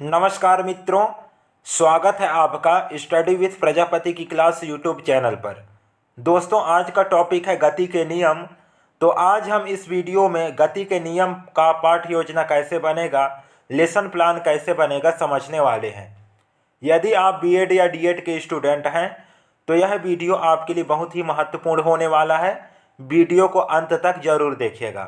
नमस्कार मित्रों, स्वागत है आपका स्टडी विथ प्रजापति की क्लास यूट्यूब चैनल पर। दोस्तों, आज का टॉपिक है गति के नियम। तो आज हम इस वीडियो में गति के नियम का पाठ्य योजना कैसे बनेगा, लेसन प्लान कैसे बनेगा समझने वाले हैं। यदि आप बीएड या डीएड के स्टूडेंट हैं तो यह वीडियो आपके लिए बहुत ही महत्वपूर्ण होने वाला है। वीडियो को अंत तक जरूर देखिएगा,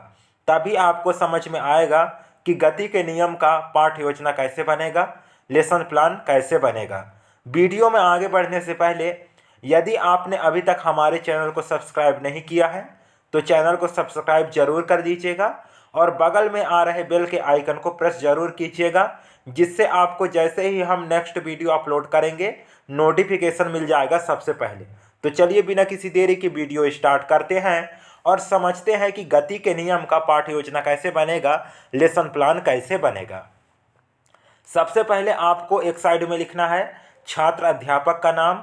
तभी आपको समझ में आएगा कि गति के नियम का पाठ्य योजना कैसे बनेगा, लेसन प्लान कैसे बनेगा। वीडियो में आगे बढ़ने से पहले यदि आपने अभी तक हमारे चैनल को सब्सक्राइब नहीं किया है तो चैनल को सब्सक्राइब जरूर कर दीजिएगा और बगल में आ रहे बेल के आइकन को प्रेस जरूर कीजिएगा, जिससे आपको जैसे ही हम नेक्स्ट वीडियो अपलोड करेंगे नोटिफिकेशन मिल जाएगा सबसे पहले। तो चलिए बिना किसी देरी की वीडियो स्टार्ट करते हैं और समझते हैं कि गति के नियम का पाठ्य योजना कैसे बनेगा, लेसन प्लान कैसे बनेगा। सबसे पहले आपको एक साइड में लिखना है छात्र अध्यापक का नाम,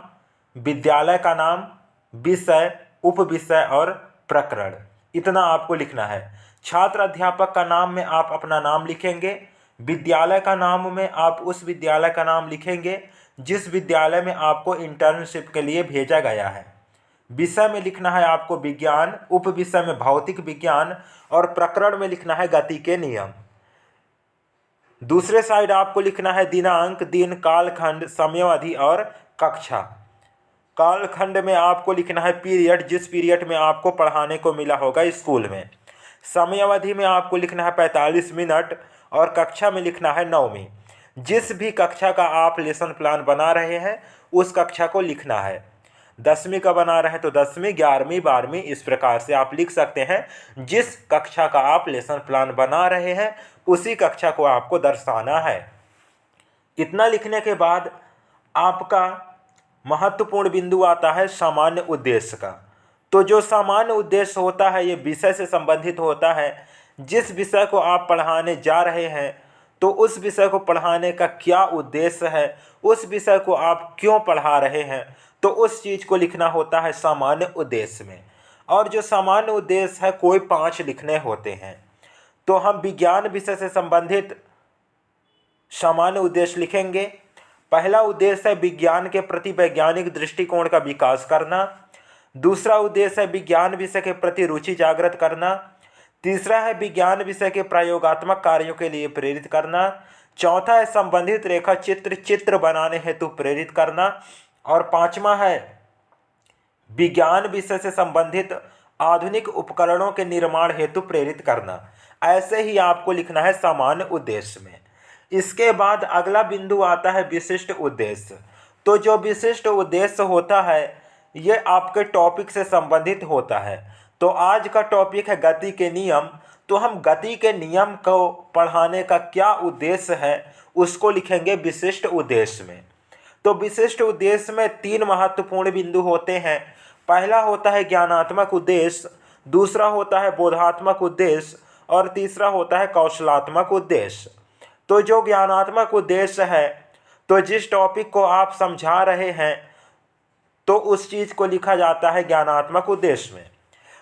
विद्यालय का नाम, विषय, उप विषय और प्रकरण। इतना आपको लिखना है। छात्र अध्यापक का नाम में आप अपना नाम लिखेंगे। विद्यालय का नाम में आप उस विद्यालय का नाम लिखेंगे जिस विद्यालय में आपको इंटर्नशिप के लिए भेजा गया है। विषय में लिखना है आपको विज्ञान, उप विषय में भौतिक विज्ञान और प्रकरण में लिखना है गति के नियम। दूसरे साइड आपको लिखना है दिनांक, दिन, कालखंड, समयावधि और कक्षा। कालखंड में आपको लिखना है पीरियड, जिस पीरियड में आपको पढ़ाने को मिला होगा स्कूल में। समयावधि में आपको लिखना है 45 मिनट और कक्षा में लिखना है 9वीं। जिस भी कक्षा का आप लेसन प्लान बना रहे हैं उस कक्षा को लिखना है। 10वीं का बना रहे हैं तो 10वीं, 11वीं, 12वीं, इस प्रकार से आप लिख सकते हैं। जिस कक्षा का आप लेसन प्लान बना रहे हैं उसी कक्षा को आपको दर्शाना है। इतना लिखने के बाद आपका महत्वपूर्ण बिंदु आता है सामान्य उद्देश्य का। तो जो सामान्य उद्देश्य होता है ये विषय से संबंधित होता है। जिस विषय को आप पढ़ाने जा रहे हैं तो उस विषय को पढ़ाने का क्या उद्देश्य है, उस विषय को आप क्यों पढ़ा रहे हैं, तो उस चीज़ को लिखना होता है सामान्य उद्देश्य में। और जो सामान्य उद्देश्य है कोई 5 लिखने होते हैं। तो हम विज्ञान विषय से संबंधित सामान्य उद्देश्य लिखेंगे। पहला उद्देश्य है विज्ञान के प्रति वैज्ञानिक दृष्टिकोण का विकास करना। दूसरा उद्देश्य है विज्ञान विषय के प्रति रुचि जागृत करना। तीसरा है विज्ञान विषय के प्रयोगात्मक कार्यों के लिए प्रेरित करना। चौथा है संबंधित रेखा चित्र बनाने हेतु प्रेरित करना। और पांचवा है विज्ञान विषय से संबंधित आधुनिक उपकरणों के निर्माण हेतु प्रेरित करना। ऐसे ही आपको लिखना है सामान्य उद्देश्य में। इसके बाद अगला बिंदु आता है विशिष्ट उद्देश्य। तो जो विशिष्ट उद्देश्य होता है ये आपके टॉपिक से संबंधित होता है। तो आज का टॉपिक है गति के नियम। तो हम गति के नियम को पढ़ाने का क्या उद्देश्य है उसको लिखेंगे विशिष्ट उद्देश्य में। तो विशिष्ट उद्देश्य में 3 महत्वपूर्ण बिंदु होते हैं। पहला होता है ज्ञानात्मक उद्देश्य, दूसरा होता है बोधात्मक उद्देश्य और तीसरा होता है कौशलात्मक उद्देश्य। तो जो ज्ञानात्मक उद्देश्य है, तो जिस टॉपिक को आप समझा रहे हैं तो उस चीज़ को लिखा जाता है ज्ञानात्मक उद्देश्य में।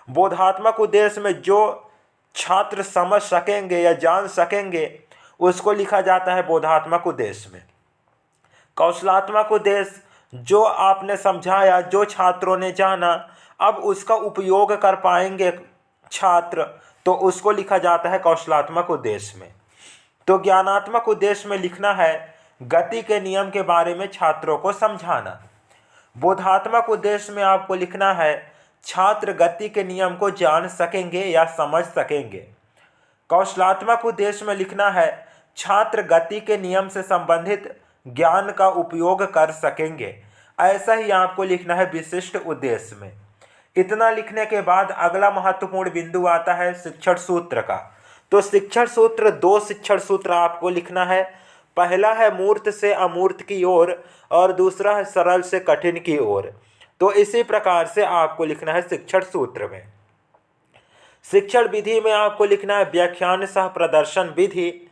बोधात्मक उद्देश्य में जो छात्र समझ सकेंगे या जान सकेंगे उसको लिखा जाता है बोधात्मक उद्देश्य में। कौशलात्मक उद्देश्य जो आपने समझाया, जो छात्रों ने जाना, अब उसका उपयोग कर पाएंगे छात्र, तो उसको लिखा जाता है कौशलात्मक उद्देश्य में। तो ज्ञानात्मक उद्देश्य में लिखना है गति के नियम के बारे में छात्रों को समझाना। बोधात्मक उद्देश्य में आपको लिखना है छात्र गति के नियम को जान सकेंगे या समझ सकेंगे। कौशलात्मक उद्देश्य में लिखना है छात्र गति के नियम से संबंधित ज्ञान का उपयोग कर सकेंगे। ऐसा ही आपको लिखना है विशिष्ट उद्देश्य में। इतना लिखने के बाद अगला महत्वपूर्ण बिंदु आता है शिक्षण सूत्र का। तो शिक्षण सूत्र 2 शिक्षण सूत्र आपको लिखना है। पहला है मूर्त से अमूर्त की ओर और दूसरा है सरल से कठिन की ओर। तो इसी प्रकार से आपको लिखना है शिक्षण सूत्र में। शिक्षण विधि में आपको लिखना है व्याख्यान सह प्रदर्शन विधि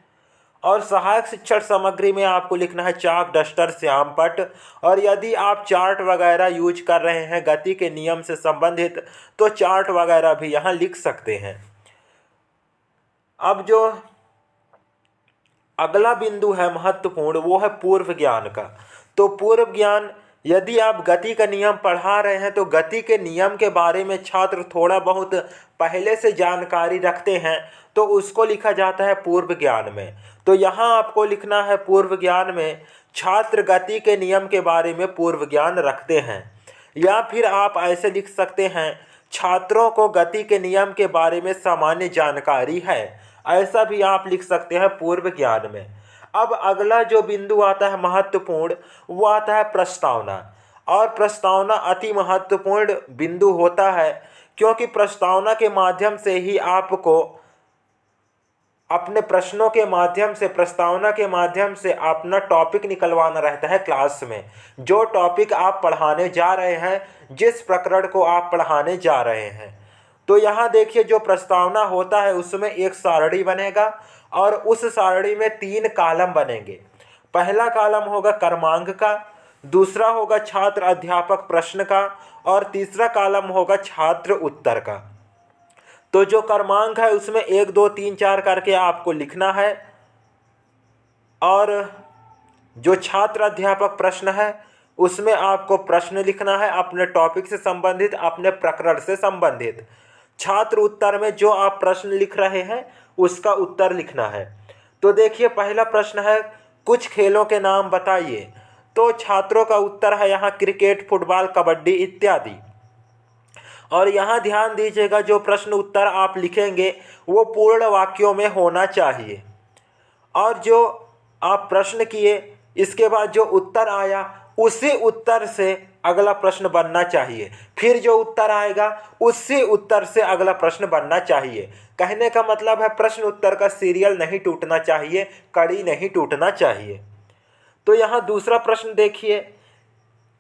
और सहायक शिक्षण सामग्री में आपको लिखना है चाक, डस्टर, श्याम पट। और यदि आप चार्ट वगैरह यूज कर रहे हैं गति के नियम से संबंधित तो चार्ट वगैरह भी यहाँ लिख सकते हैं। अब जो अगला बिंदु है महत्वपूर्ण, वो है पूर्व ज्ञान का। तो पूर्व ज्ञान, यदि आप गति का नियम पढ़ा रहे हैं तो गति के नियम के बारे में छात्र थोड़ा बहुत पहले से जानकारी रखते हैं तो उसको लिखा जाता है पूर्व ज्ञान में। तो यहाँ आपको लिखना है पूर्व ज्ञान में छात्र गति के नियम के बारे में पूर्व ज्ञान रखते हैं। या फिर आप ऐसे लिख सकते हैं छात्रों को गति के नियम के बारे में सामान्य जानकारी है, ऐसा भी आप लिख सकते हैं पूर्व ज्ञान में। अब अगला जो बिंदु आता है महत्वपूर्ण, वो आता है प्रस्तावना। और प्रस्तावना अति महत्वपूर्ण बिंदु होता है, क्योंकि प्रस्तावना के माध्यम से ही आपको अपने प्रश्नों के माध्यम से, प्रस्तावना के माध्यम से अपना टॉपिक निकलवाना रहता है क्लास में। जो टॉपिक आप पढ़ाने जा रहे हैं, जिस प्रकरण को आप पढ़ाने जा रहे हैं। तो यहाँ देखिए जो प्रस्तावना होता है उसमें एक सारणी बनेगा और उस सारणी में 3 कॉलम बनेंगे। पहला कॉलम होगा क्रमांक का, दूसरा होगा छात्र अध्यापक प्रश्न का और तीसरा कॉलम होगा छात्र उत्तर का। तो जो क्रमांक है उसमें 1 2 3 4 करके आपको लिखना है और जो छात्र अध्यापक प्रश्न है उसमें आपको प्रश्न लिखना है अपने टॉपिक से संबंधित, अपने प्रकरण से संबंधित। छात्र उत्तर में जो आप प्रश्न लिख रहे हैं उसका उत्तर लिखना है। तो देखिए पहला प्रश्न है कुछ खेलों के नाम बताइए। तो छात्रों का उत्तर है यहाँ क्रिकेट, फुटबॉल, कबड्डी इत्यादि। और यहाँ ध्यान दीजिएगा जो प्रश्न उत्तर आप लिखेंगे वो पूर्ण वाक्यों में होना चाहिए। और जो आप प्रश्न किए इसके बाद जो उत्तर आया उसी उत्तर से अगला प्रश्न बनना चाहिए, फिर जो उत्तर आएगा उसी उत्तर से अगला प्रश्न बनना चाहिए। कहने का मतलब है प्रश्न उत्तर का सीरियल नहीं टूटना चाहिए, कड़ी नहीं टूटना चाहिए। तो यहाँ दूसरा प्रश्न देखिए,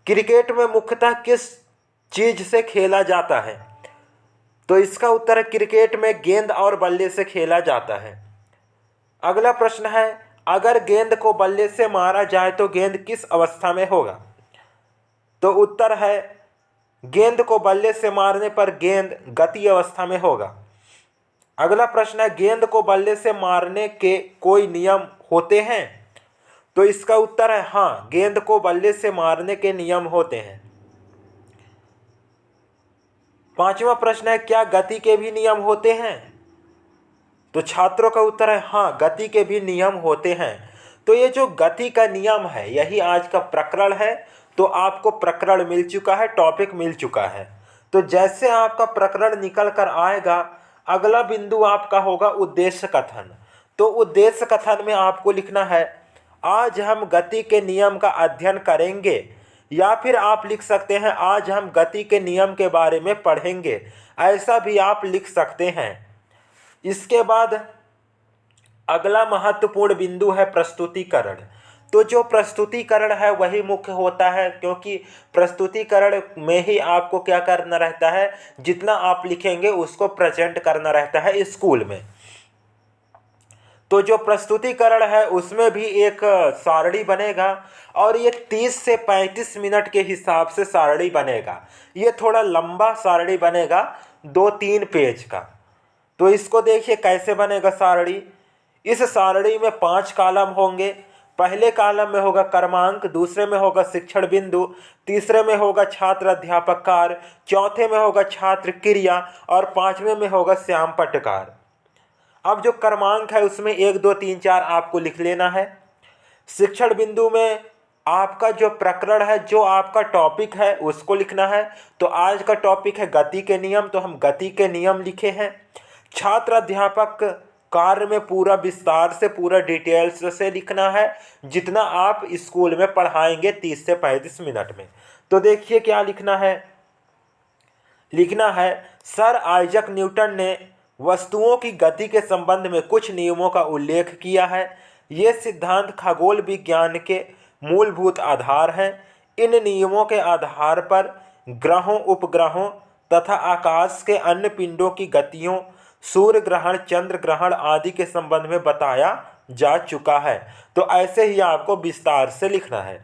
क्रिकेट में मुख्यतः किस चीज से खेला जाता है? तो इसका उत्तर है क्रिकेट में गेंद और बल्ले से खेला जाता है। अगला प्रश्न है अगर गेंद को बल्ले से मारा जाए तो गेंद किस अवस्था में होगा? तो उत्तर है गेंद को बल्ले से मारने पर गेंद गति अवस्था में होगा। अगला प्रश्न है गेंद को बल्ले से मारने के कोई नियम होते हैं? तो इसका उत्तर है हाँ, गेंद को बल्ले से मारने के नियम होते हैं। पांचवा प्रश्न है क्या गति के भी नियम होते हैं? तो छात्रों का उत्तर है हाँ, गति के भी नियम होते हैं। तो ये जो गति का नियम है यही आज का प्रकरण है। तो आपको प्रकरण मिल चुका है, टॉपिक मिल चुका है। तो जैसे आपका प्रकरण निकल कर आएगा अगला बिंदु आपका होगा उद्देश्य कथन। तो उद्देश्य कथन में आपको लिखना है आज हम गति के नियम का अध्ययन करेंगे, या फिर आप लिख सकते हैं आज हम गति के नियम के बारे में पढ़ेंगे, ऐसा भी आप लिख सकते हैं। इसके बाद अगला महत्वपूर्ण बिंदु है प्रस्तुतिकरण। तो जो प्रस्तुतिकरण है वही मुख्य होता है, क्योंकि प्रस्तुतिकरण में ही आपको क्या करना रहता है, जितना आप लिखेंगे उसको प्रेजेंट करना रहता है स्कूल में। तो जो प्रस्तुतिकरण है उसमें भी एक सारणी बनेगा और ये 30 से 35 मिनट के हिसाब से सारणी बनेगा। ये थोड़ा लंबा सारणी बनेगा, 2-3 पेज का। तो इसको देखिए कैसे बनेगा सारणी। इस सारणी में 5 कॉलम होंगे। पहले कॉलम में होगा क्रमांक, दूसरे में होगा शिक्षण बिंदु, तीसरे में होगा छात्र अध्यापक कार्य, चौथे में होगा छात्र क्रिया और पांचवें में होगा श्याम पट्टकार। अब जो क्रमांक है उसमें 1 2 3 4 आपको लिख लेना है। शिक्षण बिंदु में आपका जो प्रकरण है, जो आपका टॉपिक है उसको लिखना है। तो आज का टॉपिक है गति के नियम, तो हम गति के नियम लिखे हैं। छात्र अध्यापक कार्य में पूरा विस्तार से, पूरा डिटेल्स से लिखना है, जितना आप स्कूल में पढ़ाएंगे 30 से 35 मिनट में। तो देखिए क्या लिखना है। लिखना है सर आइजक न्यूटन ने वस्तुओं की गति के संबंध में कुछ नियमों का उल्लेख किया है। ये सिद्धांत खगोल विज्ञान के मूलभूत आधार हैं। इन नियमों के आधार पर ग्रहों, उपग्रहों तथा आकाश के अन्य पिंडों की गतियों, सूर्य ग्रहण, चंद्र ग्रहण आदि के संबंध में बताया जा चुका है। तो ऐसे ही आपको विस्तार से लिखना है।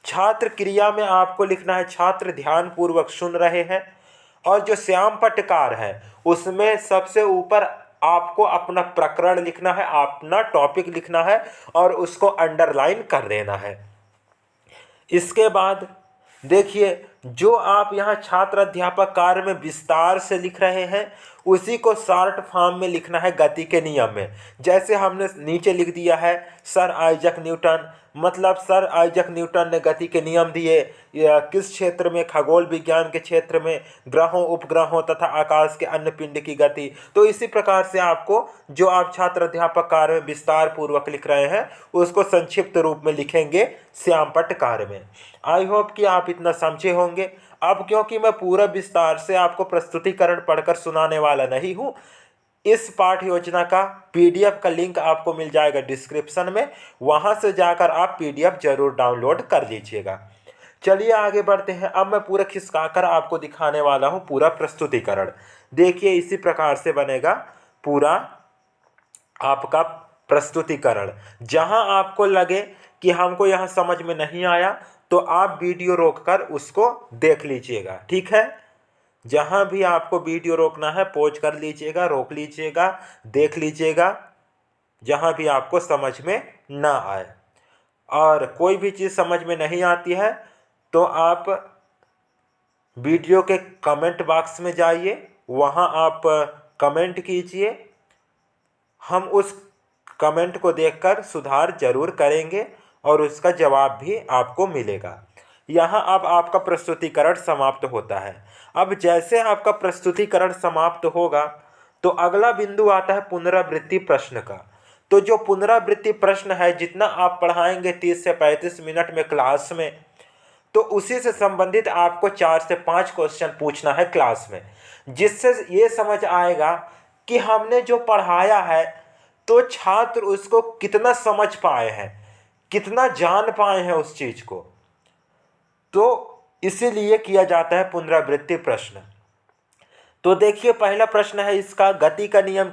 छात्र क्रिया में आपको लिखना है छात्र ध्यानपूर्वक सुन रहे हैं। और जो श्याम पट्टकार है उसमें सबसे ऊपर आपको अपना प्रकरण लिखना है, अपना टॉपिक लिखना है और उसको अंडरलाइन कर देना है। इसके बाद देखिए, जो आप यहाँ छात्र अध्यापक कार्य में विस्तार से लिख रहे हैं उसी को शॉर्ट फॉर्म में लिखना है गति के नियम में। जैसे हमने नीचे लिख दिया है सर आइजक न्यूटन, मतलब सर आइजक न्यूटन ने गति के नियम दिए या किस क्षेत्र में, खगोल विज्ञान के क्षेत्र में, ग्रहों उपग्रहों तथा आकाश के अन्य पिंड की गति। तो इसी प्रकार से आपको जो आप छात्र अध्यापक कार्य में विस्तार पूर्वक लिख रहे हैं उसको संक्षिप्त रूप में लिखेंगे श्यामपट्ट कार्य में। आई होप कि आप इतना समझे होंगे। अब क्योंकि मैं पूरा विस्तार से आपको प्रस्तुतिकरण पढ़कर सुनाने वाला नहीं हूँ, इस पाठ योजना का पीडीएफ का लिंक आपको मिल जाएगा डिस्क्रिप्शन में, वहां से जाकर आप पीडीएफ जरूर डाउनलोड कर लीजिएगा। चलिए आगे बढ़ते हैं। अब मैं पूरा खिसकाकर आपको दिखाने वाला हूं पूरा प्रस्तुतिकरण। देखिए इसी प्रकार से बनेगा पूरा आपका प्रस्तुतिकरण। जहां आपको लगे कि हमको यहाँ समझ में नहीं आया तो आप वीडियो रोककर उसको देख लीजिएगा, ठीक है। जहाँ भी आपको वीडियो रोकना है पॉज कर लीजिएगा, रोक लीजिएगा, देख लीजिएगा, जहाँ भी आपको समझ में ना आए। और कोई भी चीज़ समझ में नहीं आती है तो आप वीडियो के कमेंट बॉक्स में जाइए, वहाँ आप कमेंट कीजिए, हम उस कमेंट को देखकर सुधार जरूर करेंगे और उसका जवाब भी आपको मिलेगा। यहाँ अब आपका प्रस्तुतिकरण समाप्त होता है। अब जैसे आपका प्रस्तुतिकरण समाप्त होगा तो अगला बिंदु आता है पुनरावृत्ति प्रश्न का। तो जो पुनरावृत्ति प्रश्न है, जितना आप पढ़ाएंगे 30 से 35 मिनट में क्लास में, तो उसी से संबंधित आपको 4 से 5 क्वेश्चन पूछना है क्लास में, जिससे ये समझ आएगा कि हमने जो पढ़ाया है तो छात्र उसको कितना समझ पाए हैं, कितना जान पाए हैं उस चीज़ को। तो इसीलिए किया जाता है पुनरावृत्ति प्रश्न। तो देखिए पहला प्रश्न है इसका, गति का नियम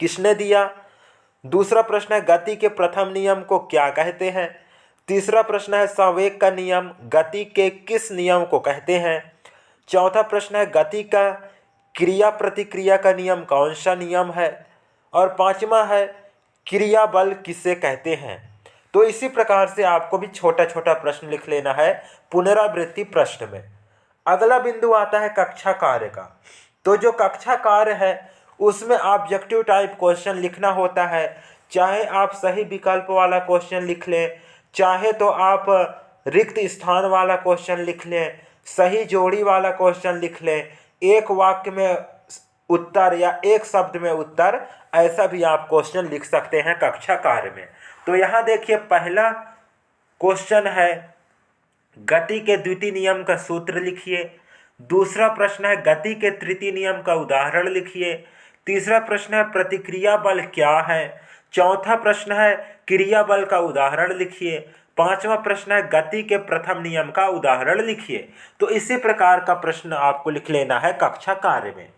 किसने दिया। दूसरा प्रश्न है गति के प्रथम नियम को क्या कहते हैं। तीसरा प्रश्न है संवेग का नियम गति के किस नियम को कहते हैं। चौथा प्रश्न है गति का क्रिया प्रतिक्रिया का नियम कौन सा नियम है। और पांचवा है क्रिया बल किसे कहते हैं। तो इसी प्रकार से आपको भी छोटा छोटा प्रश्न लिख लेना है पुनरावृत्ति प्रश्न में। अगला बिंदु आता है कक्षा कार्य का। तो जो कक्षा कार्य है उसमें ऑब्जेक्टिव टाइप क्वेश्चन लिखना होता है, चाहे आप सही विकल्प वाला क्वेश्चन लिख लें, चाहे तो आप रिक्त स्थान वाला क्वेश्चन लिख लें, सही जोड़ी वाला क्वेश्चन लिख लें, एक वाक्य में उत्तर या एक शब्द में उत्तर, ऐसा भी आप क्वेश्चन लिख सकते हैं कक्षा कार्य में। तो यहाँ देखिए पहला क्वेश्चन है गति के द्वितीय नियम का सूत्र लिखिए। दूसरा प्रश्न है गति के तृतीय नियम का उदाहरण लिखिए। तीसरा प्रश्न है प्रतिक्रिया बल क्या है। चौथा प्रश्न है क्रिया बल का उदाहरण लिखिए। पांचवा प्रश्न है गति के प्रथम नियम का उदाहरण लिखिए। तो इसी प्रकार का प्रश्न आपको लिख लेना है कक्षा कार्य में।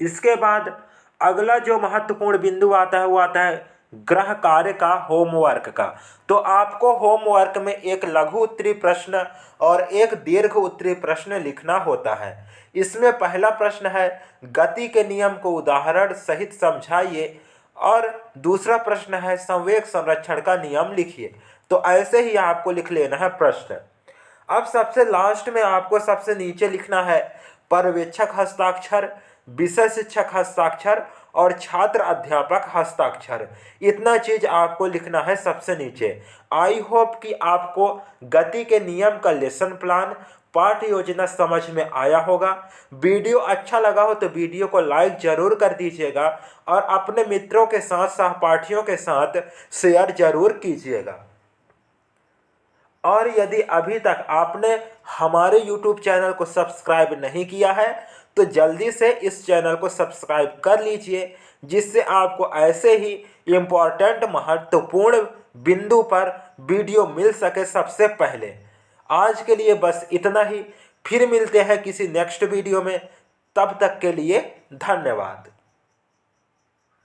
इसके बाद अगला जो महत्वपूर्ण बिंदु आता है वो आता है गृह कार्य का, होमवर्क का। तो आपको होमवर्क में एक लघु उत्तरीय प्रश्न और एक दीर्घ उत्तरीय प्रश्न लिखना होता है। इसमें पहला प्रश्न है गति के नियम को उदाहरण सहित समझाइए और दूसरा प्रश्न है संवेग संरक्षण का नियम लिखिए। तो ऐसे ही आपको लिख लेना है प्रश्न। अब सबसे लास्ट में आपको सबसे नीचे लिखना है पर्यवेक्षक हस्ताक्षर, विषय शिक्षक हस्ताक्षर और छात्र अध्यापक हस्ताक्षर। इतना चीज आपको लिखना है सबसे नीचे। आई होप कि आपको गति के नियम का लेसन प्लान, पाठ योजना समझ में आया होगा। वीडियो अच्छा लगा हो तो वीडियो को लाइक जरूर कर दीजिएगा और अपने मित्रों के साथ, सहपाठियों के साथ शेयर जरूर कीजिएगा। और यदि अभी तक आपने हमारे YouTube चैनल को सब्सक्राइब नहीं किया है तो जल्दी से इस चैनल को सब्सक्राइब कर लीजिए, जिससे आपको ऐसे ही इम्पोर्टेंट महत्वपूर्ण बिंदु पर वीडियो मिल सके सबसे पहले। आज के लिए बस इतना ही, फिर मिलते हैं किसी नेक्स्ट वीडियो में। तब तक के लिए धन्यवाद।